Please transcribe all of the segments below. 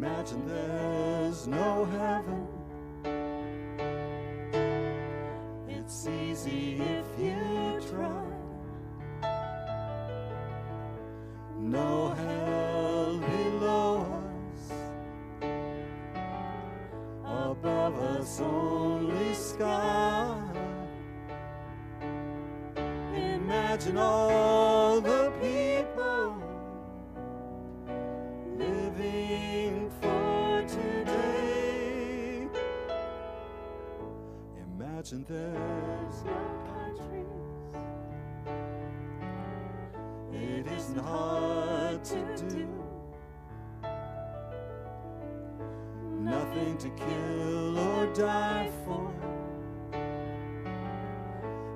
Imagine there's no heaven. It's easy if you try. No hell below us, above us only sky. Imagine all the people living for today. Imagine there's no countries. It isn't hard to do. Nothing to kill or die for,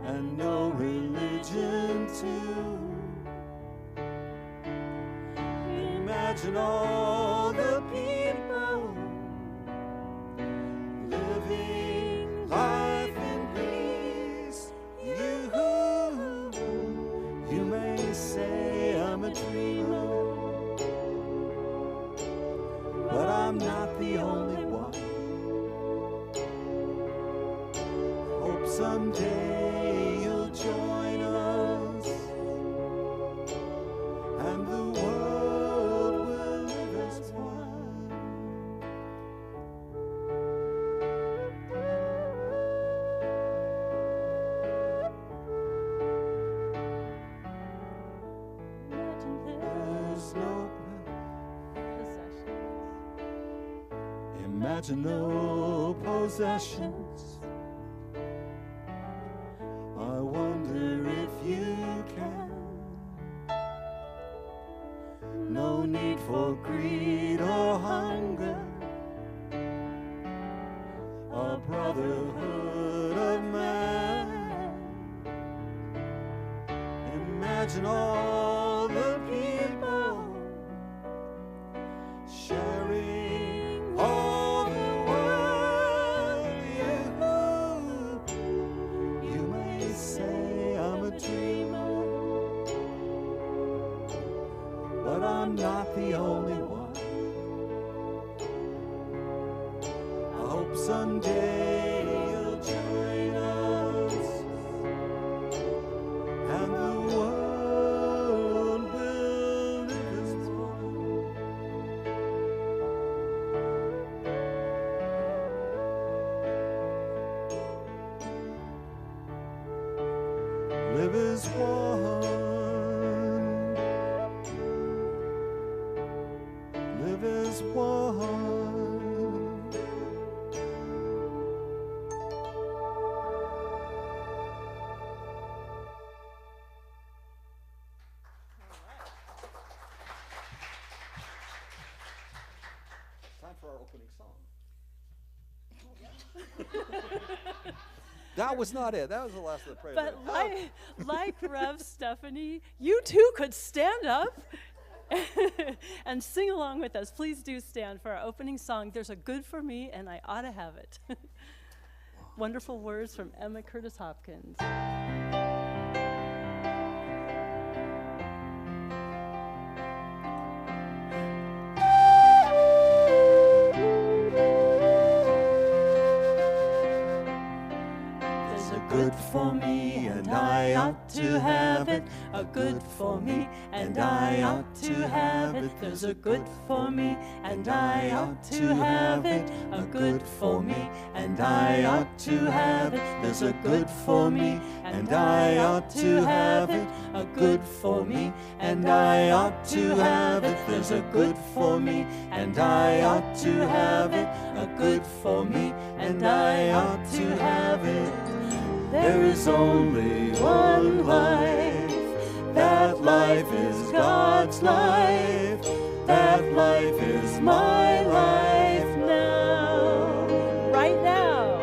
and no religion too. Imagine all the people living life in peace. You may say I'm a dreamer, but I'm not the only one. Hope someday you'll join us, and the world will live as one. There's no imagine no possessions. I wonder if you can. No need for greed or hunger, a brotherhood of man. Imagine all the people sharing all the world. You may say I'm a dreamer, but I'm not the only one. I hope someday you'll join us, and the world will live as one. Live as one. Live as one. Time for our opening song. That was not it. That was the last of the prayer. But like Rev Stephanie, you too could stand up and sing along with us. Please do stand for our opening song. There's a good for me, and I ought to have it. Wonderful words from Emma Curtis Hopkins. Good for me, and I ought to have it. A good for me, and I ought to have it. There's a good for me, and I ought to have it. A good for me, and I ought to have it. There's a good for me, and I ought to have it. A good for me, and I ought to have it. There's a good for me, and I ought to have it. A good for me, and I ought to have it. There is only one life. That life is God's life. That life is my life now. Right now.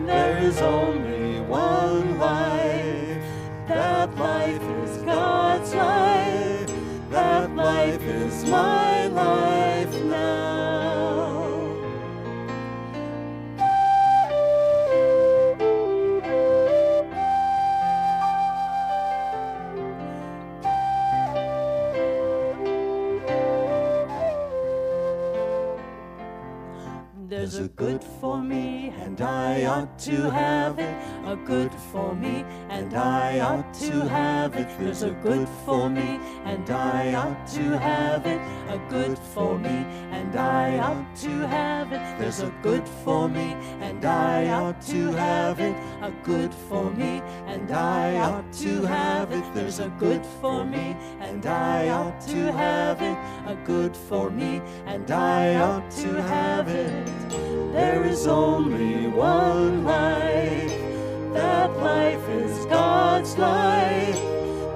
There is only one life. That life is God's life. That life is my life now. There's a good for me, and I ought to have it. A good for me, and I ought to have it. There's a good for me, and I ought to have it. A good for me, and I ought to have it. There's a good for me, and I ought to have it. A good for me, and I ought to have it. There's a good for me, and I ought to have it. A good for me, and I ought to have it. There is only one life. That life is God's life.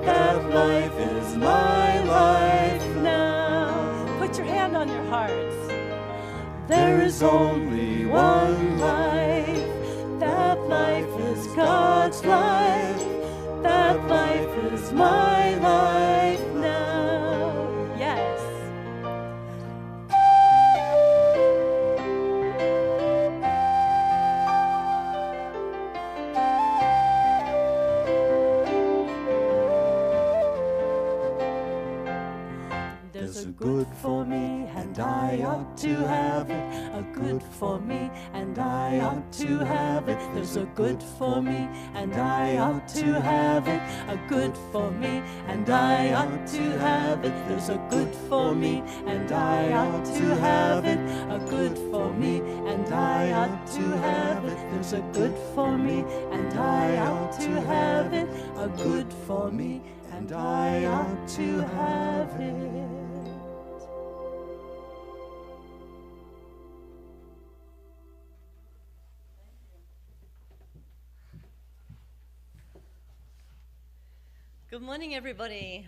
That life is my life now. Put your hand on your hearts. There is only one life. That life is God's life. That life is my life now. Yes. There's a good for me, and I ought to have it. A good for me, and I ought to have it. There's a good for me, and I ought to have it. A good for me, and I ought to have it. There's a good for me, and I ought to have it. A good for me, and I ought to have it. There's a good for me, and I ought to have it. A good for me, and I ought to have it. Good morning, everybody.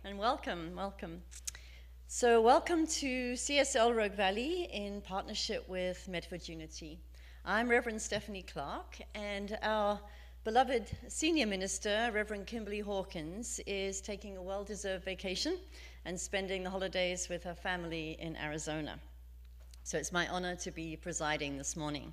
And welcome, welcome. So welcome to CSL Rogue Valley in partnership with Medford Unity. I'm Reverend Stephanie Clark, and our beloved senior minister, Reverend Kimberly Hawkins, is taking a well-deserved vacation and spending the holidays with her family in Arizona. So it's my honor to be presiding this morning.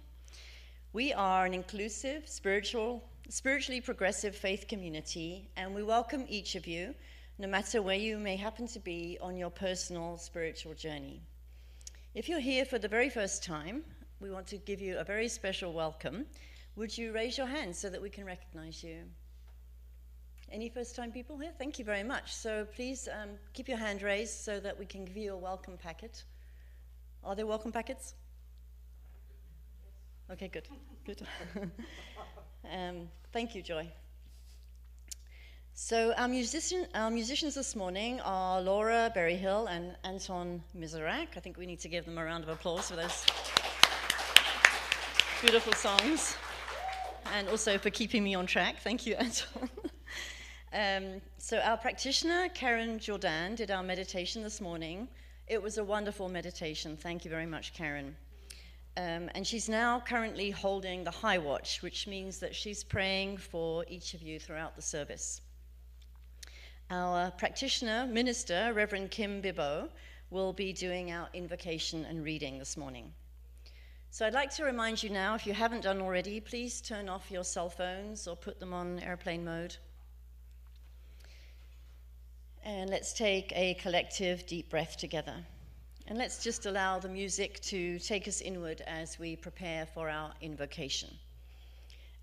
We are an inclusive, spiritually progressive faith community, and we welcome each of you, no matter where you may happen to be on your personal spiritual journey. If you're here for the very first time, we want to give you a very special welcome. Would you raise your hand so that we can recognize you? Any first-time people here? Thank you very much. So please keep your hand raised so that we can give you a welcome packet. Are there welcome packets? Okay, good, good. Thank you, Joy. So our musicians this morning are Laura Berryhill and Anton Miserak. I think we need to give them a round of applause for those beautiful songs, and also for keeping me on track. Thank you, Anton. So our practitioner, Karen Jordan, did our meditation this morning. It was a wonderful meditation. Thank you very much, Karen. And she's now currently holding the high watch, which means that she's praying for each of you throughout the service. Our practitioner, minister, Reverend Kim Bibbo, will be doing our invocation and reading this morning. So I'd like to remind you now, if you haven't done already, please turn off your cell phones or put them on airplane mode. And let's take a collective deep breath together. And let's just allow the music to take us inward as we prepare for our invocation.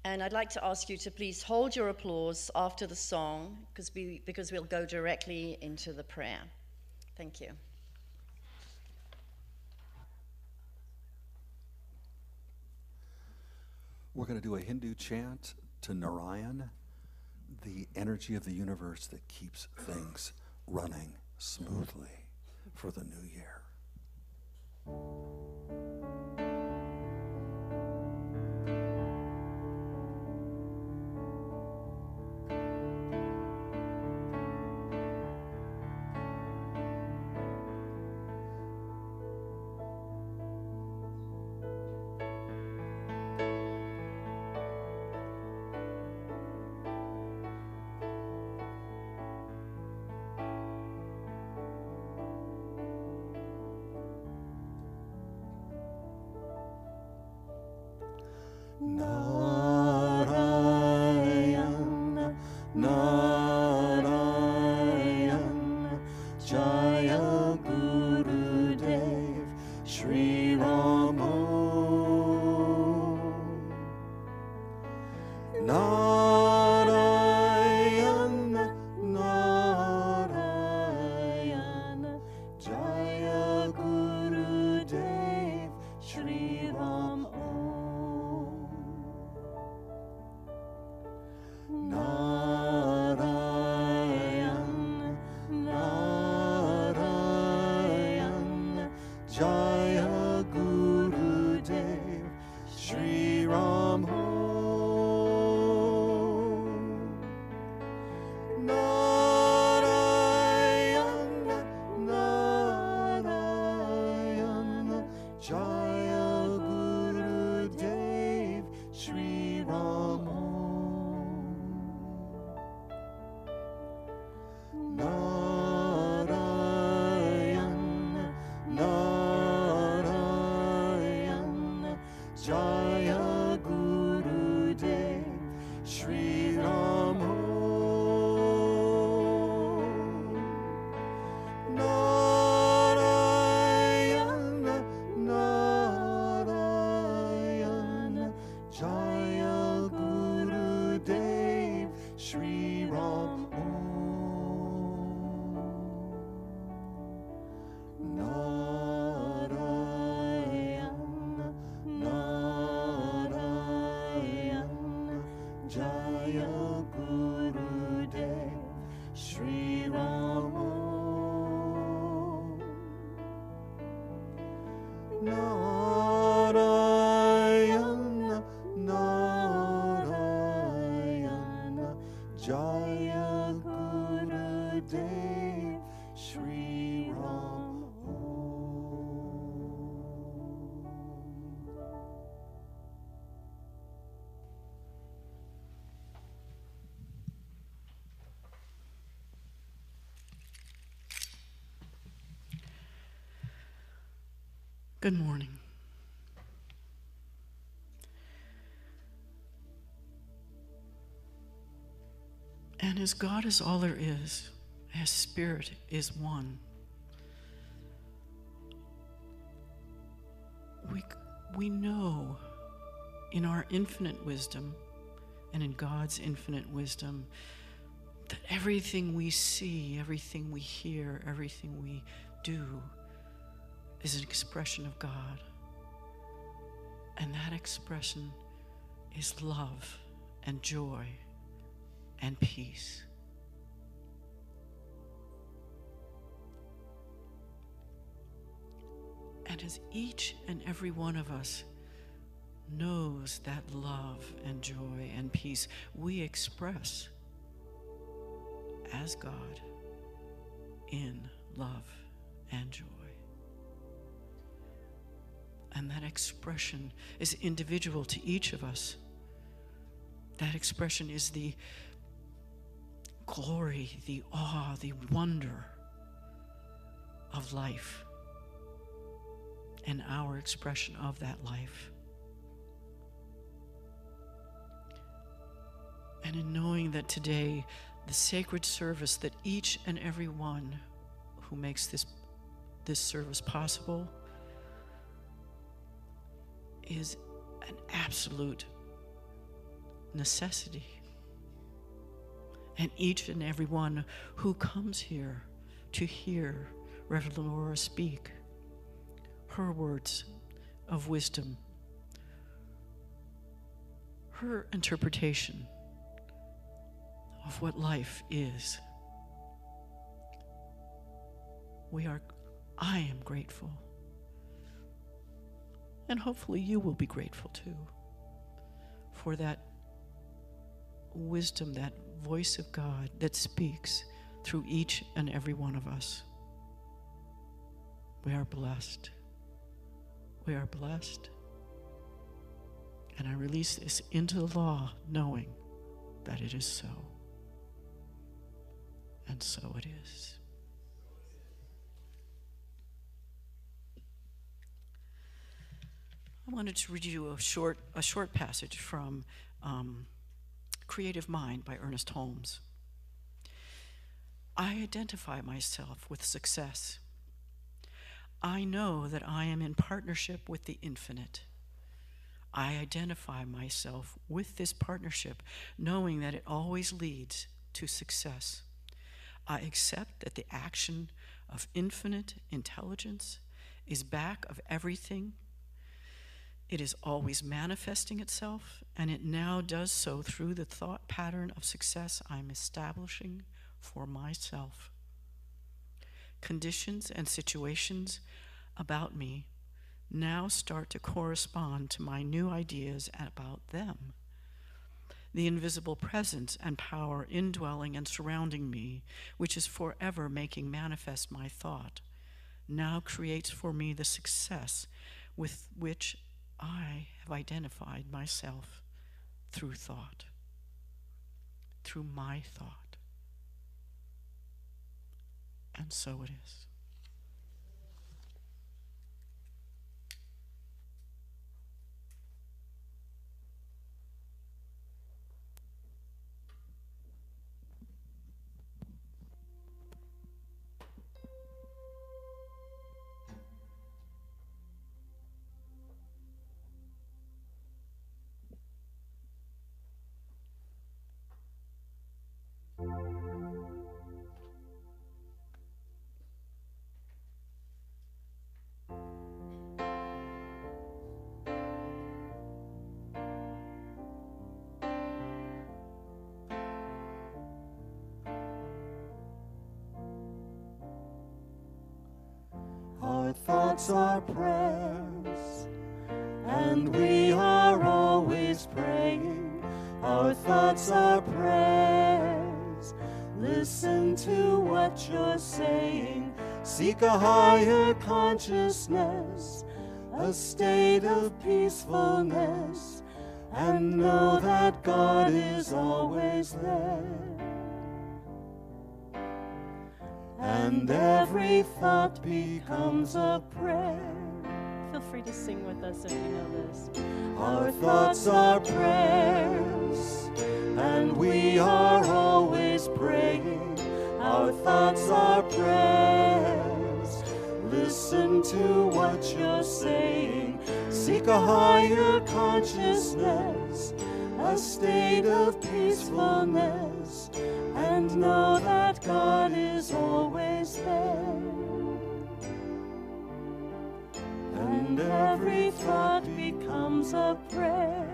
And I'd like to ask you to please hold your applause after the song, because we'll go directly into the prayer. Thank you. We're going to do a Hindu chant to Narayan, the energy of the universe that keeps things running smoothly for the new year. Jaya Gurudev Shri Rama Narayana Narayana Jaya Gurudev Shri Rama. Good morning. And as God is all there is, as Spirit is one, we know in our infinite wisdom and in God's infinite wisdom that everything we see, everything we hear, everything we do is an expression of God. And that expression is love and joy and peace. And as each and every one of us knows that love and joy and peace, we express as God in love and joy. And that expression is individual to each of us. That expression is the glory, the awe, the wonder of life, and our expression of that life. And in knowing that today, the sacred service that each and every one who makes this service possible is an absolute necessity. And each and every one who comes here to hear Reverend Laura speak her words of wisdom, her interpretation of what life is. I am grateful. And hopefully you will be grateful too for that wisdom, that voice of God that speaks through each and every one of us. We are blessed. We are blessed. And I release this into the law knowing that it is so. And so it is. I wanted to read you a short passage from Creative Mind by Ernest Holmes. I identify myself with success. I know that I am in partnership with the infinite. I identify myself with this partnership, knowing that it always leads to success. I accept that the action of infinite intelligence is back of everything. It is always manifesting itself, and it now does so through the thought pattern of success I'm establishing for myself. Conditions and situations about me now start to correspond to my new ideas about them. The invisible presence and power indwelling and surrounding me, which is forever making manifest my thought, now creates for me the success with which I have identified myself through thought, through my thought. And so it is. thoughts are prayers, and we are always praying. Our thoughts are prayers. Listen to what you're saying. Seek a higher consciousness, a state of peacefulness, and know that God is always there. And every thought becomes a prayer. Feel free to sing with us if you know this. Our thoughts are prayers, and we are always praying. Our thoughts are prayers. Listen to what you're saying. Seek a higher consciousness, a state of peacefulness, and know that God is always there. And every thought becomes a prayer.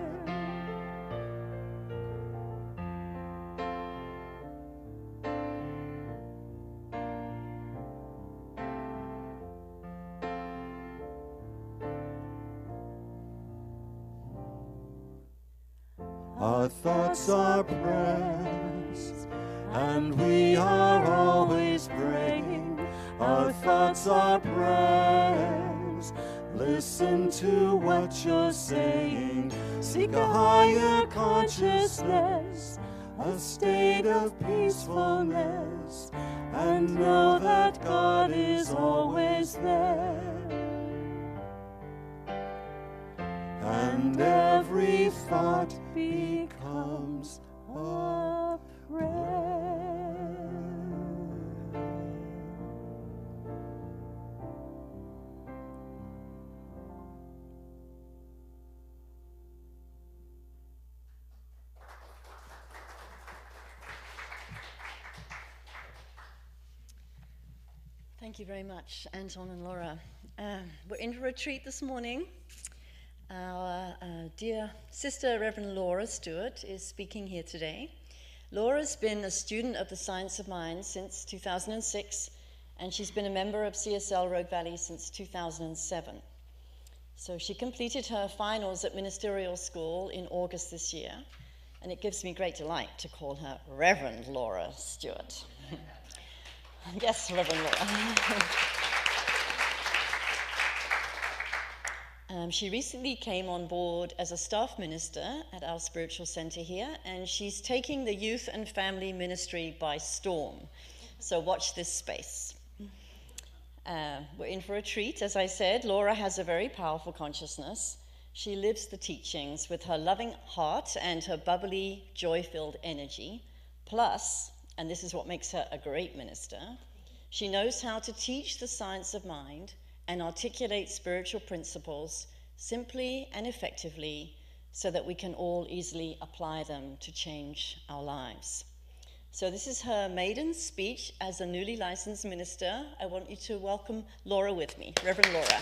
Our thoughts are prayers, and we are always praying. Our thoughts are prayers. Listen to what you're saying. Seek a higher consciousness, a state of peacefulness, and know that God is always there. And every thought becomes a prayer. Thank you very much, Anton and Laura. We're in for a treat this morning. Our dear sister, Reverend Laura Stewart, is speaking here today. Laura's been a student of the Science of Mind since 2006, and she's been a member of CSL Rogue Valley since 2007. So she completed her finals at Ministerial School in August this year, and it gives me great delight to call her Reverend Laura Stewart. Yes, Reverend Laura. She recently came on board as a staff minister at our spiritual center here, and she's taking the youth and family ministry by storm. So watch this space. We're in for a treat, as I said. Laura has a very powerful consciousness. She lives the teachings with her loving heart and her bubbly, joy-filled energy. Plus, and this is what makes her a great minister, she knows how to teach the science of mind and articulate spiritual principles simply and effectively so that we can all easily apply them to change our lives. So this is her maiden speech as a newly licensed minister. I want you to welcome Laura with me, Reverend Laura.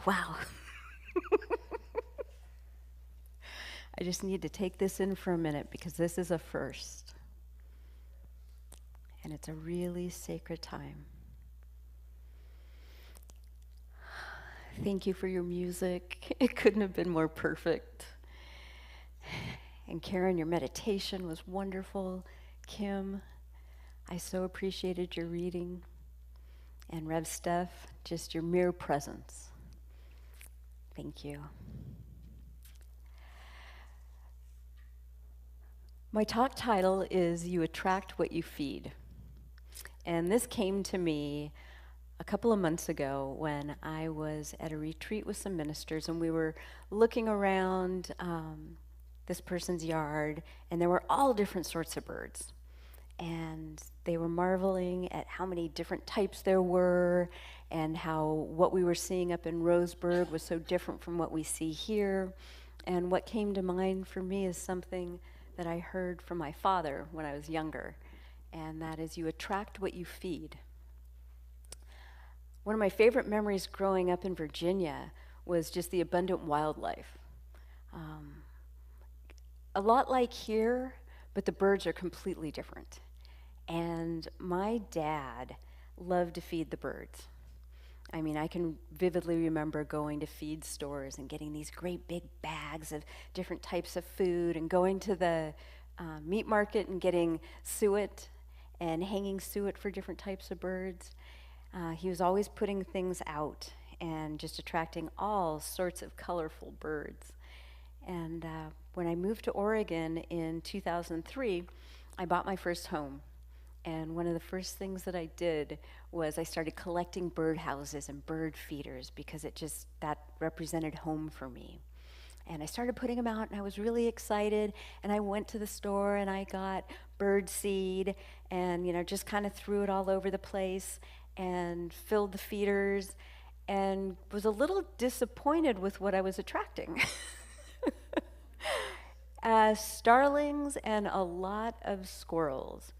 Wow. I just need to take this in for a minute because this is a first. And it's a really sacred time. Thank you for your music. It couldn't have been more perfect. And Karen, your meditation was wonderful. Kim, I so appreciated your reading. And Rev Steph, just your mere presence. Thank you. My talk title is You Attract What You Feed. And this came to me a couple of months ago when I was at a retreat with some ministers, and we were looking around this person's yard, and there were all different sorts of birds. And they were marveling at how many different types there were and how what we were seeing up in Roseburg was so different from what we see here. And what came to mind for me is something that I heard from my father when I was younger, and that is you attract what you feed. one of my favorite memories growing up in Virginia was just the abundant wildlife. A lot like here, but the birds are completely different. And my dad loved to feed the birds. I mean, I can vividly remember going to feed stores and getting these great big bags of different types of food, and going to the meat market and getting suet and hanging suet for different types of birds. He was always putting things out and just attracting all sorts of colorful birds. And when I moved to Oregon in 2003, I bought my first home. And one of the first things that I did was I started collecting birdhouses and bird feeders, because that represented home for me. And I started putting them out, and I was really excited. And I went to the store and I got bird seed and, just kind of threw it all over the place and filled the feeders, and was a little disappointed with what I was attracting. Starlings and a lot of squirrels.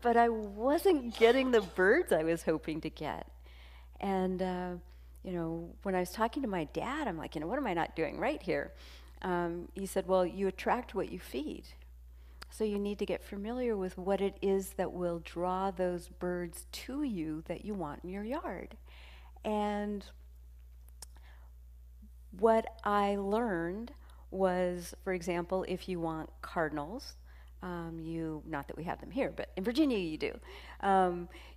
But I wasn't getting the birds I was hoping to get. And, when I was talking to my dad, I'm like, what am I not doing right here? He said, well, you attract what you feed. So you need to get familiar with what it is that will draw those birds to you that you want in your yard. And what I learned was, for example, if you want cardinals, not that we have them here, but in Virginia you do.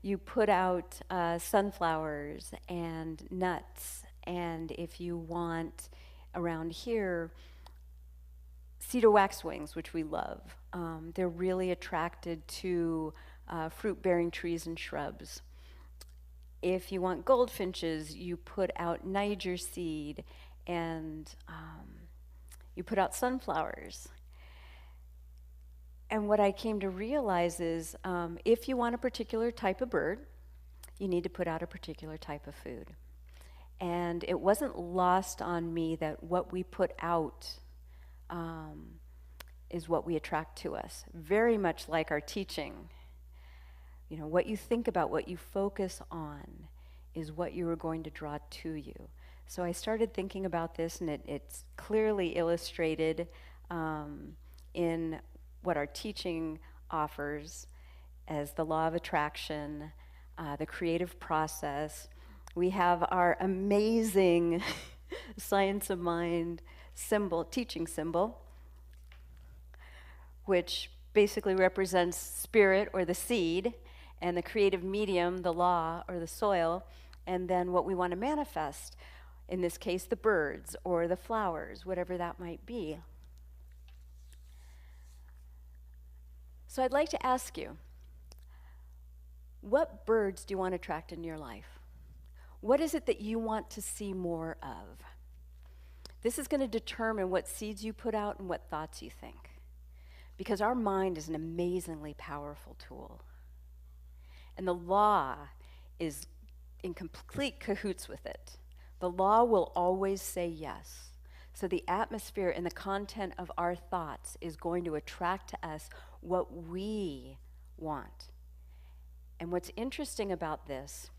You put out sunflowers and nuts, and if you want around here, cedar waxwings, which we love. They're really attracted to fruit-bearing trees and shrubs. If you want goldfinches, you put out Niger seed, and you put out sunflowers. And what I came to realize is if you want a particular type of bird, you need to put out a particular type of food. And it wasn't lost on me that what we put out is what we attract to us. Very much like our teaching. What you think about, what you focus on, is what you are going to draw to you. So I started thinking about this, and it's clearly illustrated in what our teaching offers as the law of attraction, the creative process. We have our amazing science of mind symbol, teaching symbol, which basically represents spirit or the seed, and the creative medium, the law or the soil, and then what we want to manifest, in this case, the birds or the flowers, whatever that might be. So I'd like to ask you, what birds do you want to attract in your life? What is it that you want to see more of? This is going to determine what seeds you put out and what thoughts you think. Because our mind is an amazingly powerful tool. And the law is in complete cahoots with it. The law will always say yes. So the atmosphere and the content of our thoughts is going to attract to us what we want. And what's interesting about this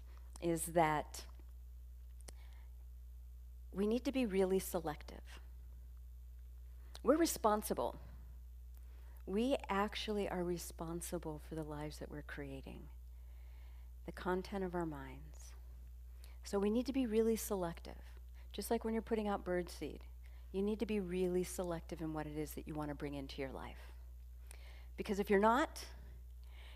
is that we need to be really selective. We're responsible. We actually are responsible for the lives that we're creating, the content of our minds. So we need to be really selective. Just like when you're putting out bird seed, you need to be really selective in what it is that you want to bring into your life. Because if you're not,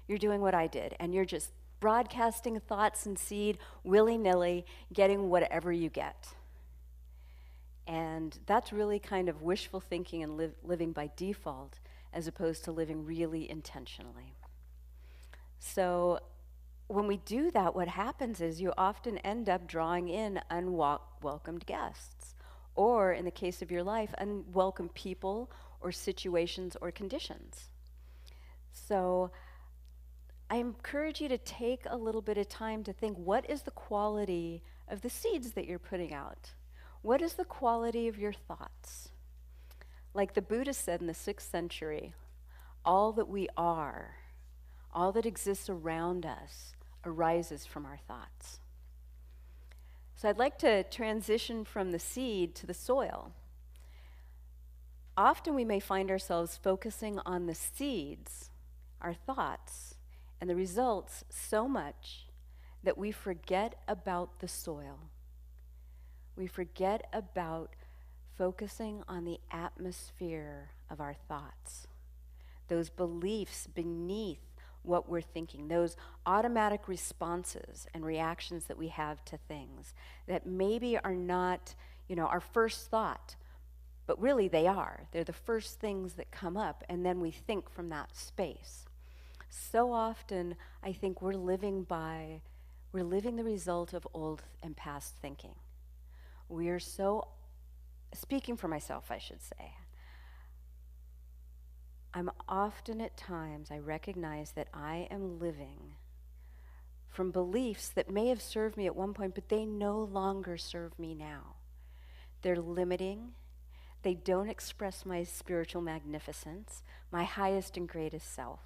you're doing what I did, and you're just broadcasting thoughts and seed willy-nilly, getting whatever you get. And that's really kind of wishful thinking and living by default, as opposed to living really intentionally. So when we do that, what happens is you often end up drawing in unwelcomed guests, or in the case of your life, unwelcome people or situations or conditions. So I encourage you to take a little bit of time to think, what is the quality of the seeds that you're putting out? What is the quality of your thoughts? Like the Buddha said in the 6th century, all that we are, all that exists around us, arises from our thoughts. So I'd like to transition from the seed to the soil. Often we may find ourselves focusing on the seeds, our thoughts, and the results so much that we forget about the soil. We forget about focusing on the atmosphere of our thoughts, those beliefs beneath what we're thinking, those automatic responses and reactions that we have to things that maybe are not, our first thought, but really they are. They're the first things that come up, and then we think from that space. So often, I think we're living the result of old and past thinking. We are so, speaking for myself, I should say, I'm often at times, I recognize that I am living from beliefs that may have served me at one point, but they no longer serve me now. They're limiting. They don't express my spiritual magnificence, my highest and greatest self.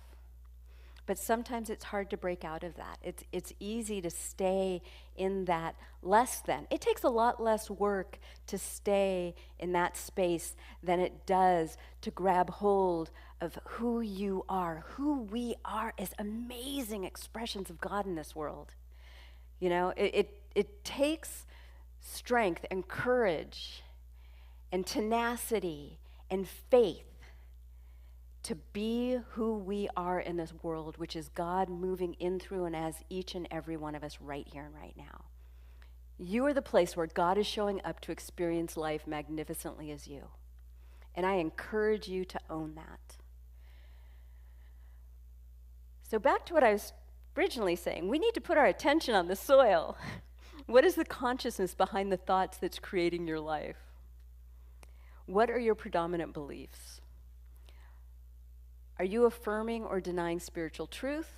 But sometimes it's hard to break out of that. It's easy to stay in that less than. It takes a lot less work to stay in that space than it does to grab hold of who you are. Who we are is amazing expressions of God in this world. It takes strength and courage and tenacity and faith to be who we are in this world, which is God moving in through and as each and every one of us right here and right now. You are the place where God is showing up to experience life magnificently as you. And I encourage you to own that. So back to what I was originally saying, we need to put our attention on the soil. What is the consciousness behind the thoughts that's creating your life? What are your predominant beliefs? Are you affirming or denying spiritual truth,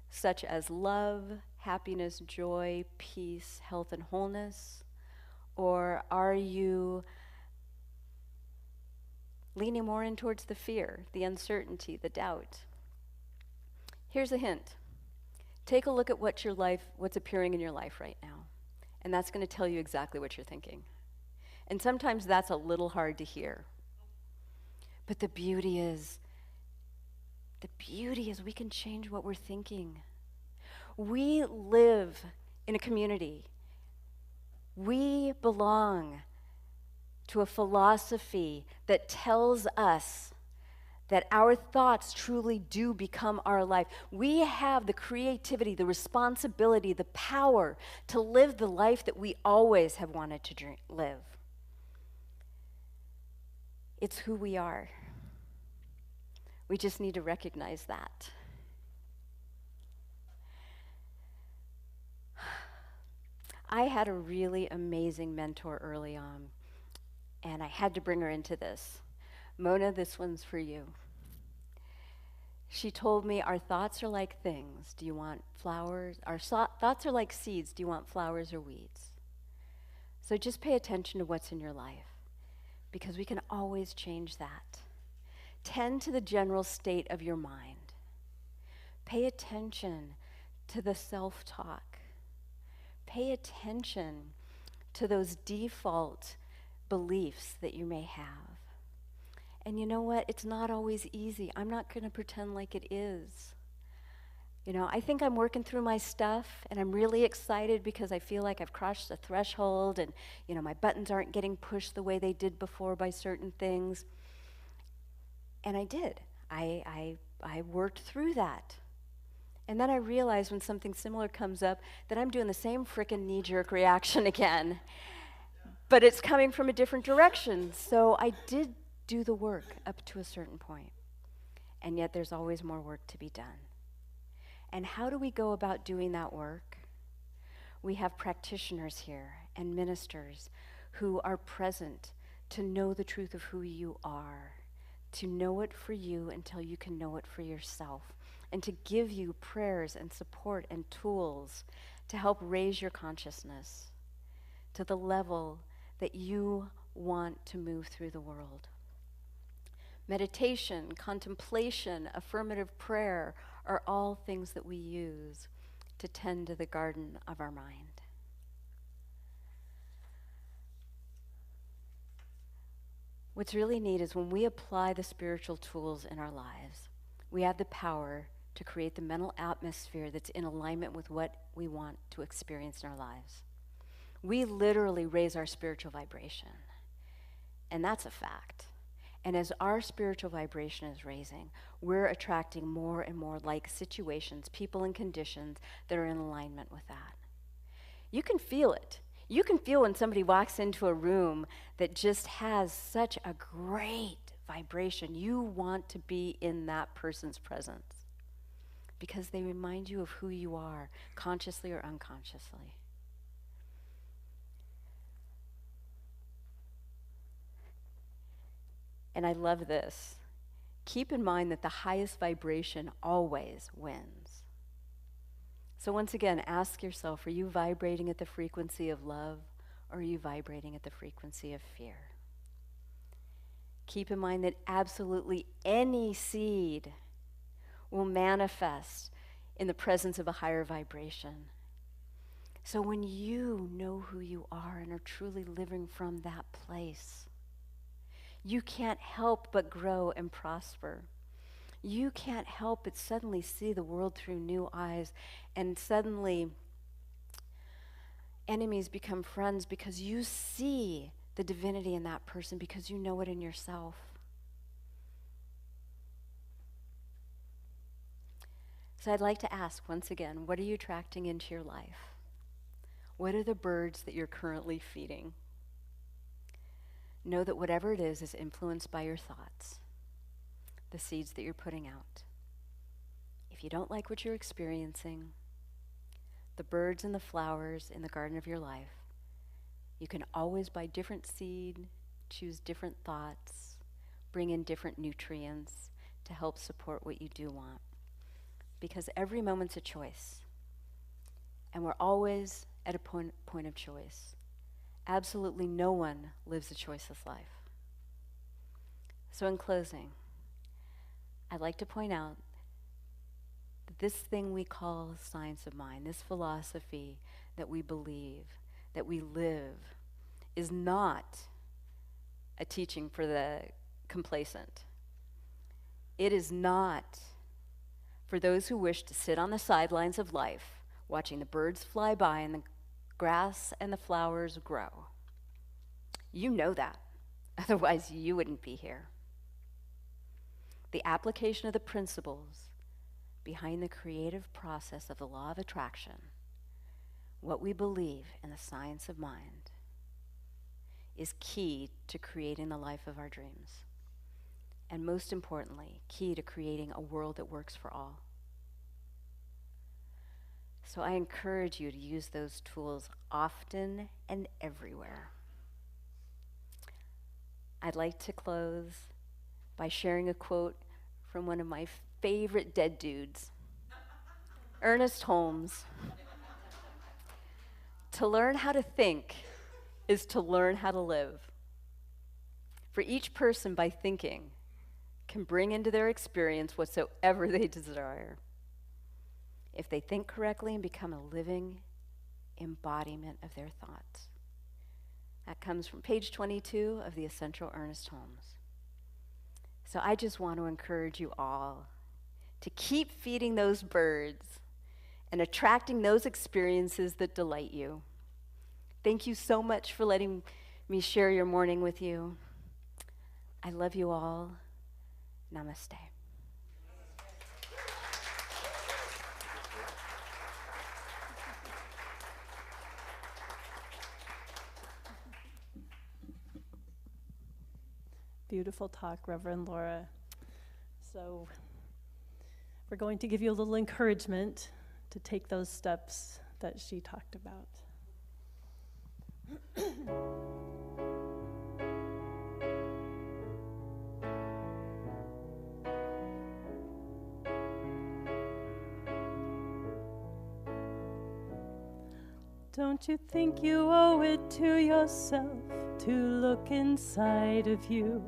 such as love, happiness, joy, peace, health, and wholeness? Or are you leaning more in towards the fear, the uncertainty, the doubt? Here's a hint. Take a look at what's appearing in your life right now, and that's going to tell you exactly what you're thinking. And sometimes that's a little hard to hear. But the beauty is we can change what we're thinking. We live in a community. We belong to a philosophy that tells us that our thoughts truly do become our life. We have the creativity, the responsibility, the power to live the life that we always have wanted to live. It's who we are. We just need to recognize that. I had a really amazing mentor early on, and I had to bring her into this. Mona, this one's for you. She told me, our thoughts are like things. Do you want flowers? Our thoughts are like seeds. Do you want flowers or weeds? So just pay attention to what's in your life, because we can always change that. Tend to the general state of your mind. Pay attention to the self-talk. Pay attention to those default beliefs that you may have. And you know what? It's not always easy. I'm not going to pretend like it is. I think I'm working through my stuff, and I'm really excited because I feel like I've crossed the threshold, and my buttons aren't getting pushed the way they did before by certain things. And I did. I worked through that. And then I realized when something similar comes up that I'm doing the same frickin' knee-jerk reaction again. But it's coming from a different direction. So I did do the work up to a certain point. And yet there's always more work to be done. And how do we go about doing that work? We have practitioners here and ministers who are present to know the truth of who you are, to know it for you until you can know it for yourself, and to give you prayers and support and tools to help raise your consciousness to the level that you want to move through the world. Meditation, contemplation, affirmative prayer are all things that we use to tend to the garden of our mind. What's really neat is when we apply the spiritual tools in our lives, we have the power to create the mental atmosphere that's in alignment with what we want to experience in our lives. We literally raise our spiritual vibration, and that's a fact. And as our spiritual vibration is raising, we're attracting more and more like situations, people, and conditions that are in alignment with that. You can feel it. You can feel when somebody walks into a room that just has such a great vibration. You want to be in that person's presence because they remind you of who you are, consciously or unconsciously. And I love this. Keep in mind that the highest vibration always wins. So once again, ask yourself, are you vibrating at the frequency of love, or are you vibrating at the frequency of fear? Keep in mind that absolutely any seed will manifest in the presence of a higher vibration. So when you know who you are and are truly living from that place, you can't help but grow and prosper. You can't help but suddenly see the world through new eyes, and suddenly enemies become friends because you see the divinity in that person because you know it in yourself. So I'd like to ask once again, what are you attracting into your life? What are the birds that you're currently feeding? Know that whatever it is influenced by your thoughts, the seeds that you're putting out. If you don't like what you're experiencing, the birds and the flowers in the garden of your life, you can always buy different seed, choose different thoughts, bring in different nutrients to help support what you do want. Because every moment's a choice, and we're always at a point of choice. Absolutely no one lives a choiceless life. So in closing, I'd like to point out that this thing we call science of mind, this philosophy that we believe, that we live, is not a teaching for the complacent. It is not for those who wish to sit on the sidelines of life, watching the birds fly by and the grass and the flowers grow. You know that, otherwise you wouldn't be here. The application of the principles behind the creative process of the law of attraction, what we believe in the science of mind, is key to creating the life of our dreams. And most importantly, key to creating a world that works for all. So I encourage you to use those tools often and everywhere. I'd like to close by sharing a quote from one of my favorite dead dudes, Ernest Holmes. To learn how to think is to learn how to live. For each person, by thinking, can bring into their experience whatsoever they desire. If they think correctly and become a living embodiment of their thoughts. That comes from page 22 of The Essential Ernest Holmes. So I just want to encourage you all to keep feeding those birds and attracting those experiences that delight you. Thank you so much for letting me share your morning with you. I love you all. Namaste. Beautiful talk, Reverend Laura. So we're going to give you a little encouragement to take those steps that she talked about. Don't you think you owe it to yourself to look inside of you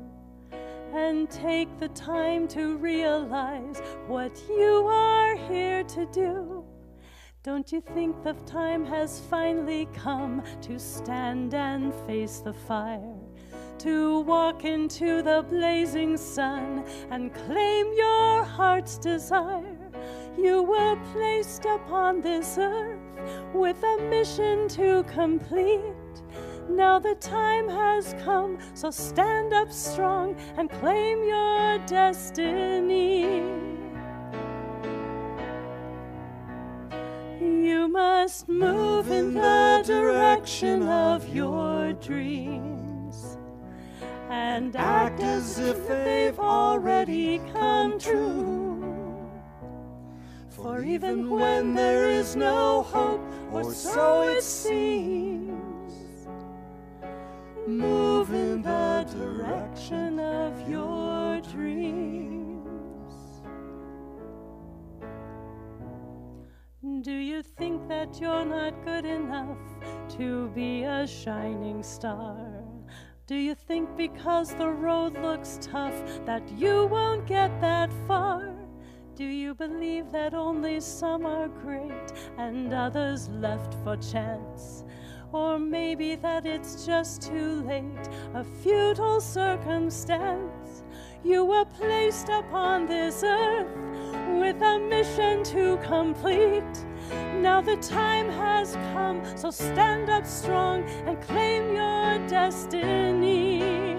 and take the time to realize what you are here to do? Don't you think the time has finally come to stand and face the fire? To walk into the blazing sun and claim your heart's desire? You were placed upon this earth with a mission to complete. Now the time has come, so stand up strong and claim your destiny. You must move in the direction of your dreams and act as if they've already come true. For even when there is no hope, or so it seems, move in the direction of your dreams. Do you think that you're not good enough to be a shining star? Do you think because the road looks tough that you won't get that far? Do you believe that only some are great and others left for chance? Or maybe that it's just too late, a futile circumstance? You were placed upon this earth with a mission to complete. Now the time has come, so stand up strong and claim your destiny.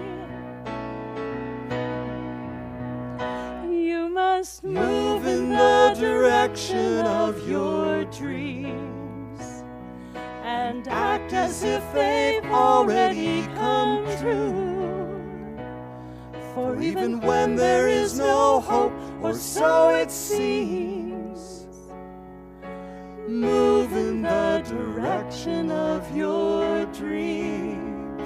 You must move in the direction of your dreams and act as if they've already come true. For even when there is no hope, or so it seems, move in the direction of your dreams.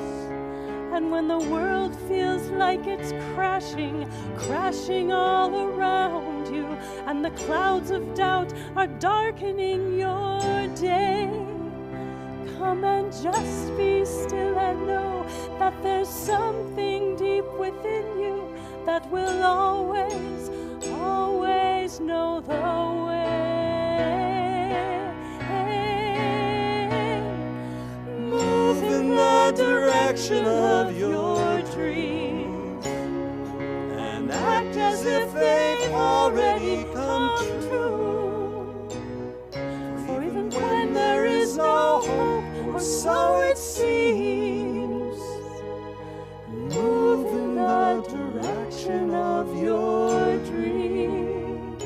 And when the world feels like it's crashing, crashing all around you, and the clouds of doubt are darkening your day, come and just be still and know that there's something deep within you that will always, always know the way. Move in the direction of your dreams and act as if they've already come true. For even when there is no hope, or so it seems, move in the direction of your dreams.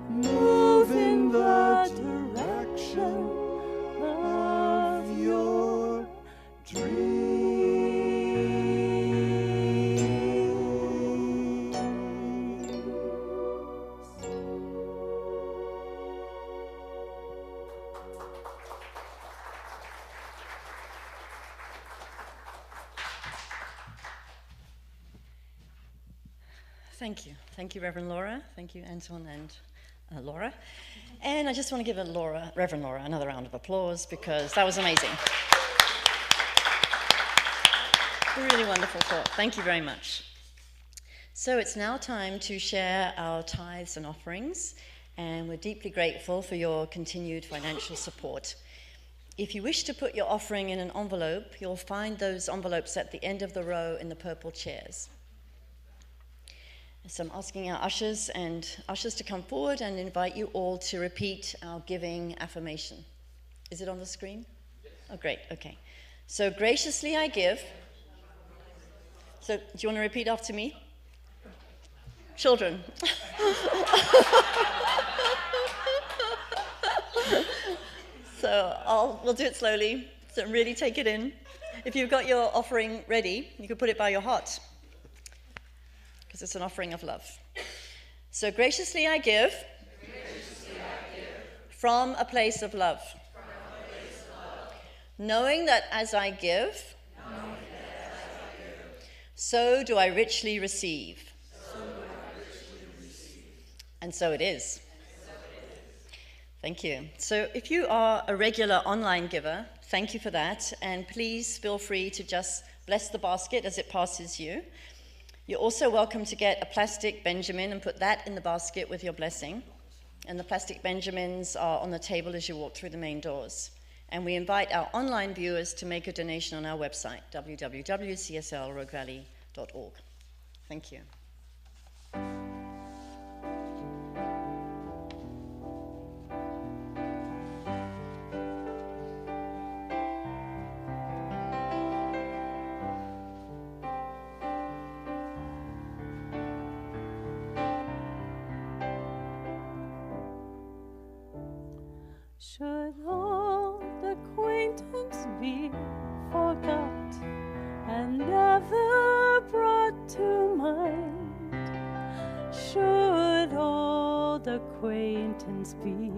Move in the direction of your dreams. Thank you. Thank you, Reverend Laura. Thank you, Anton and Laura. And I just want to give Reverend Laura another round of applause because that was amazing. A really wonderful talk. Thank you very much. So it's now time to share our tithes and offerings, and we're deeply grateful for your continued financial support. If you wish to put your offering in an envelope, you'll find those envelopes at the end of the row in the purple chairs. So I'm asking our ushers to come forward and invite you all to repeat our giving affirmation. Is it on the screen? Yes. Oh, great. Okay. So graciously I give. So do you want to repeat after me? Children. So we'll do it slowly. So really take it in. If you've got your offering ready, you can put it by your heart, because it's an offering of love. So graciously I give, from a place of love, knowing that as I give, so do I richly receive. And so it is. Thank you. So if you are a regular online giver, thank you for that, and please feel free to just bless the basket as it passes you. You're also welcome to get a plastic Benjamin and put that in the basket with your blessing. and the plastic Benjamins are on the table as you walk through the main doors. And we invite our online viewers to make a donation on our website, www.cslroguevalley.org. Thank you. Should old acquaintance be forgot and never brought to mind? Should old acquaintance be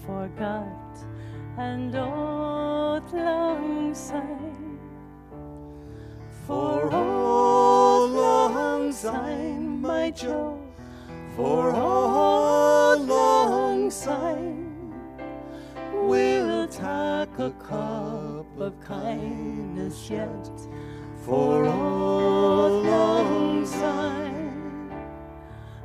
forgot and old lang syne? For old lang syne, my Joe, for old lang syne, we'll tak a cup of kindness yet for old lang syne.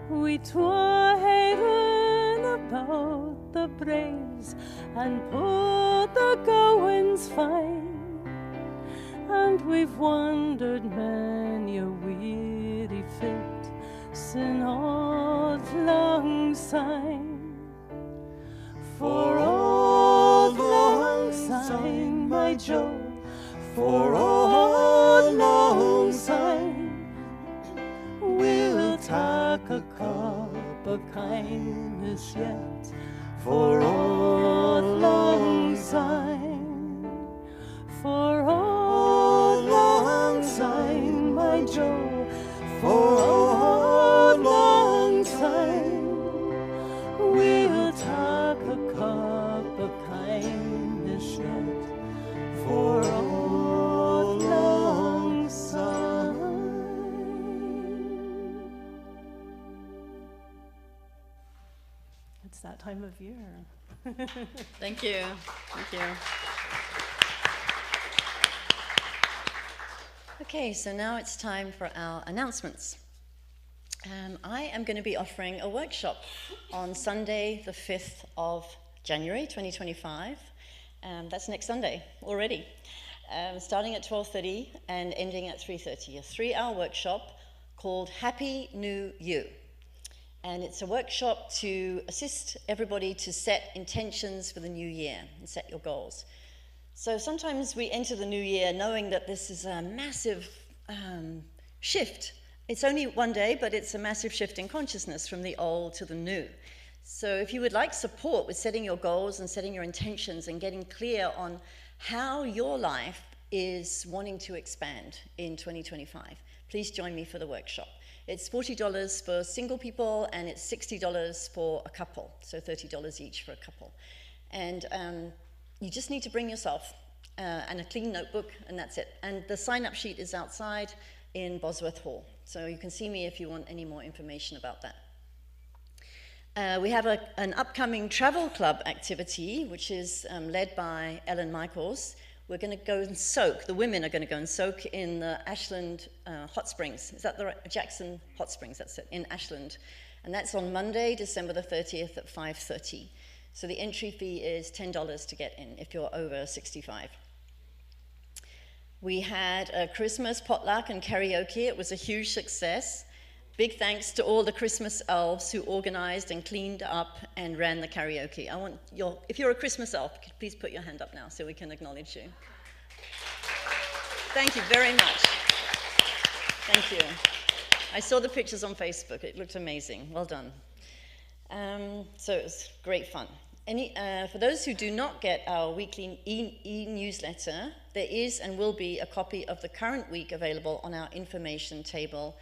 We twa haven about the braes and put the goings fine, and we've wandered many a weary fit sin old lang syne. For old lang syne, my Joe, for old lang syne, we'll tak a cup of kindness yet for old lang syne. For old lang syne, my Joe, for old lang syne, we'll tak a cup of kindness yet for old lang syne. It's that time of year. Thank you. Thank you. Okay, so now it's time for our announcements. I am going to be offering a workshop on Sunday, the 5th of January 2025. That's next Sunday already, starting at 12:30 and ending at 3:30. A 3-hour workshop called Happy New You. And it's a workshop to assist everybody to set intentions for the new year and set your goals. So sometimes we enter the new year knowing that this is a massive shift. It's only one day, but it's a massive shift in consciousness from the old to the new. So if you would like support with setting your goals and setting your intentions and getting clear on how your life is wanting to expand in 2025, please join me for the workshop. It's $40 for single people, and it's $60 for a couple, so $30 each for a couple. And you just need to bring yourself and a clean notebook, and that's it. And the sign-up sheet is outside in Bosworth Hall, so you can see me if you want any more information about that. We have an upcoming travel club activity, which is led by Ellen Michaels. We're going to go and soak. The women are going to go and soak in the Ashland Hot Springs. Is that the right? Jackson Hot Springs, that's it, in Ashland. And that's on Monday, December the 30th at 5:30. So the entry fee is $10 to get in if you're over 65. We had a Christmas potluck and karaoke. It was a huge success. Big thanks to all the Christmas elves who organized and cleaned up and ran the karaoke. If you're a Christmas elf, please put your hand up now so we can acknowledge you. Thank you very much. Thank you. I saw the pictures on Facebook. It looked amazing. Well done. So it was great fun. For those who do not get our weekly e-newsletter, there is and will be a copy of the current week available on our information table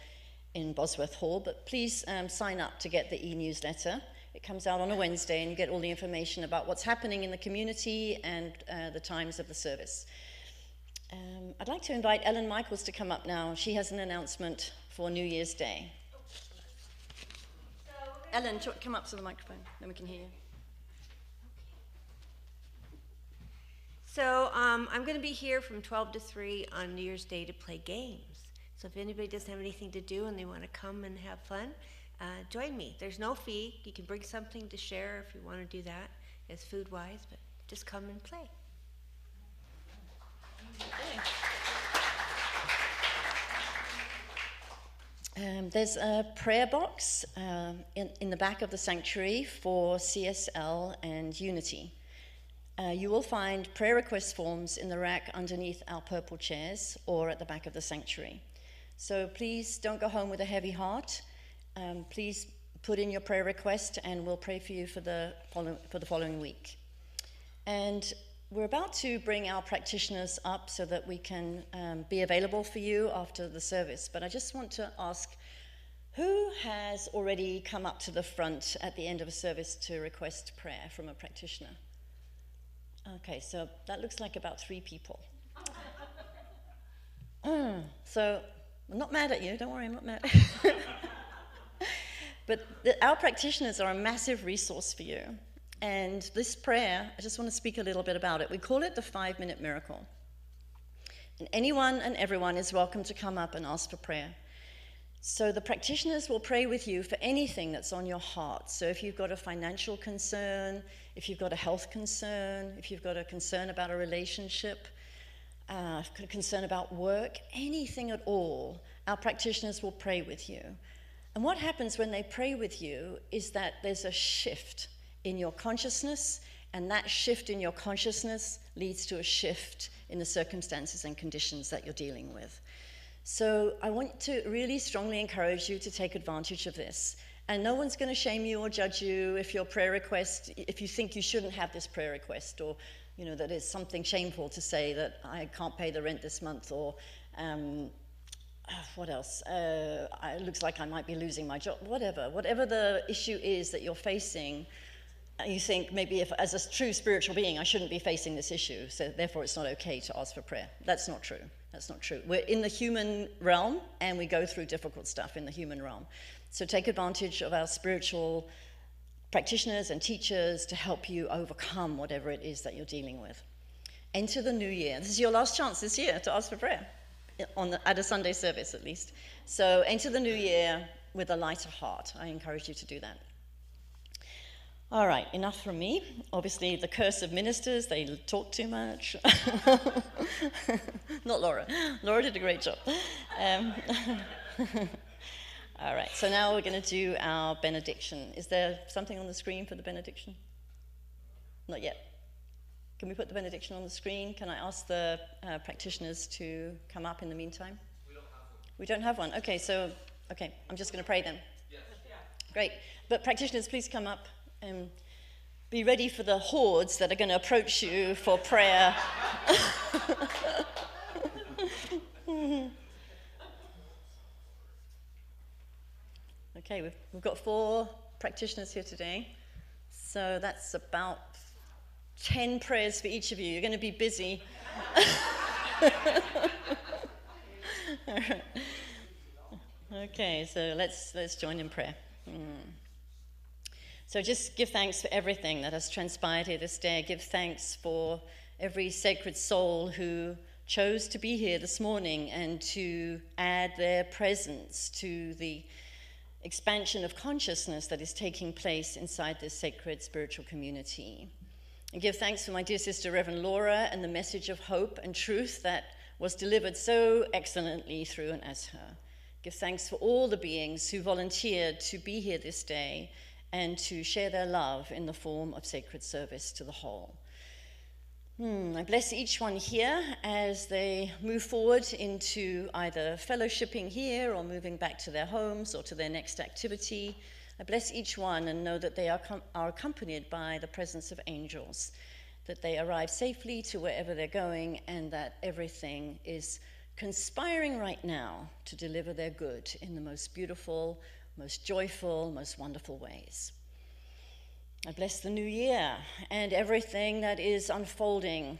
in Bosworth Hall, but please sign up to get the e-newsletter. It comes out on a Wednesday, and you get all the information about what's happening in the community and the times of the service. I'd like to invite Ellen Michaels to come up now. She has an announcement for New Year's Day. Ellen, come up to the microphone, then we can hear you. So I'm going to be here from 12 to 3 on New Year's Day to play games. So if anybody doesn't have anything to do and they want to come and have fun, join me. There's no fee. You can bring something to share if you want to do that, as food-wise, but just come and play. There's a prayer box in the back of the sanctuary for CSL and Unity. You will find prayer request forms in the rack underneath our purple chairs or at the back of the sanctuary. So please don't go home with a heavy heart. Please put in your prayer request and we'll pray for you for the following week. And we're about to bring our practitioners up so that we can be available for you after the service. But I just want to ask, who has already come up to the front at the end of a service to request prayer from a practitioner? Okay, so that looks like about 3 people. So I'm not mad at you, don't worry, I'm not mad. But our practitioners are a massive resource for you. And this prayer, I just want to speak a little bit about it. We call it the 5-minute miracle. And anyone and everyone is welcome to come up and ask for prayer. So the practitioners will pray with you for anything that's on your heart. So if you've got a financial concern, if you've got a health concern, if you've got a concern about a relationship, a concern about work, anything at all, our practitioners will pray with you. And what happens when they pray with you is that there's a shift in your consciousness, and that shift in your consciousness leads to a shift in the circumstances and conditions that you're dealing with. So I want to really strongly encourage you to take advantage of this. And no one's going to shame you or judge you if your prayer request, if you think you shouldn't have this prayer request, or that it's something shameful to say that I can't pay the rent this month, or what else? It looks like I might be losing my job, whatever the issue is that you're facing. You think maybe if, as a true spiritual being, I shouldn't be facing this issue, so therefore it's not okay to ask for prayer. That's not true. That's not true. We're in the human realm, and we go through difficult stuff in the human realm. So take advantage of our spiritual practitioners and teachers to help you overcome whatever it is that you're dealing with. Enter the new year. This is your last chance this year to ask for prayer, at a Sunday service at least. So enter the new year with a lighter heart. I encourage you to do that. All right, enough from me. Obviously, the curse of ministers, they talk too much. Not Laura. Laura did a great job. All right, so now we're going to do our benediction. Is there something on the screen for the benediction? Not yet. Can we put the benediction on the screen? Can I ask the practitioners to come up in the meantime? We don't have one. We don't have one. Okay, I'm just going to pray then. Yes. Great. But practitioners, please come up. Be ready for the hordes that are going to approach you for prayer. Okay, we've got 4 practitioners here today, so that's about 10 prayers for each of you. You're going to be busy. Okay, so let's join in prayer. So just give thanks for everything that has transpired here this day. Give thanks for every sacred soul who chose to be here this morning and to add their presence to the expansion of consciousness that is taking place inside this sacred spiritual community. And give thanks for my dear sister, Reverend Laura, and the message of hope and truth that was delivered so excellently through and as her. Give thanks for all the beings who volunteered to be here this day and to share their love in the form of sacred service to the whole. I bless each one here as they move forward into either fellowshipping here or moving back to their homes or to their next activity. I bless each one and know that they are accompanied by the presence of angels, that they arrive safely to wherever they're going, and that everything is conspiring right now to deliver their good in the most beautiful, most joyful, most wonderful ways. I bless the new year and everything that is unfolding.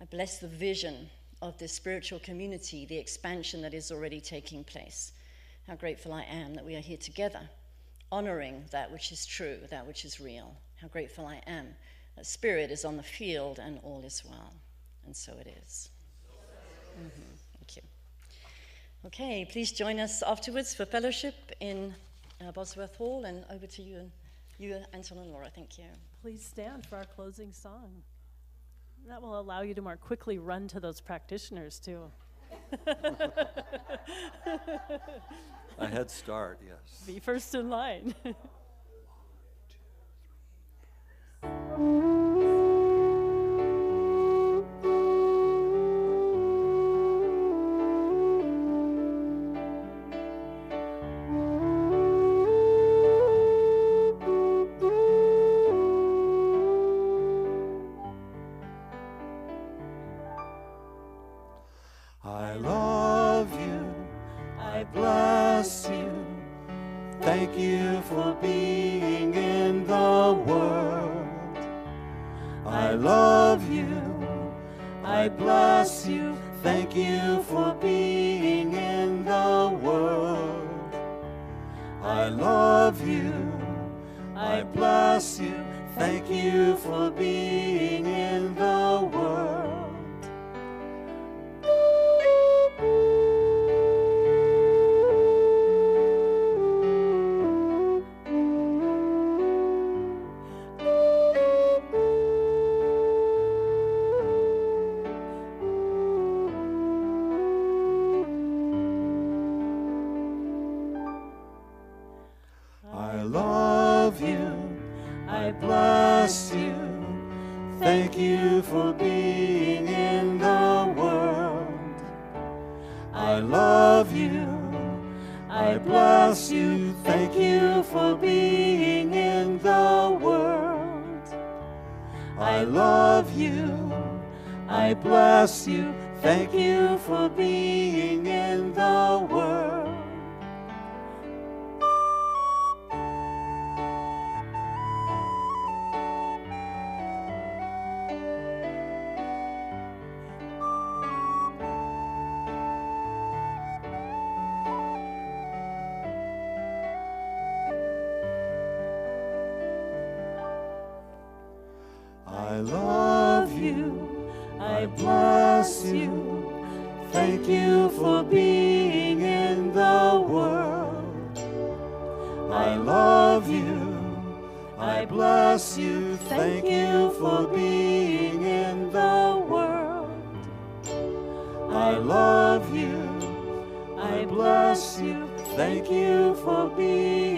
I bless the vision of this spiritual community, the expansion that is already taking place. How grateful I am that we are here together, honoring that which is true, that which is real. How grateful I am that Spirit is on the field and all is well. And so it is. Thank you. Okay, please join us afterwards for fellowship in Bosworth Hall, and over to you, Anton and Laura. Thank you. Please stand for our closing song. That will allow you to more quickly run to those practitioners, too. A head start, yes. Be first in line. I love you, I bless you, thank you for being in the world. I love you, I bless you, thank you for being in the world. I love you, I bless you, thank you for being in the world. I love you, I bless you, thank you for being in the world. I love you, I bless you, thank you for being in the world. I love you, I bless you, thank you for being in the world. I love you, I bless you, thank you for being in the world. I love you, I bless you, thank you for being in the world. I love you, I bless you, thank you for being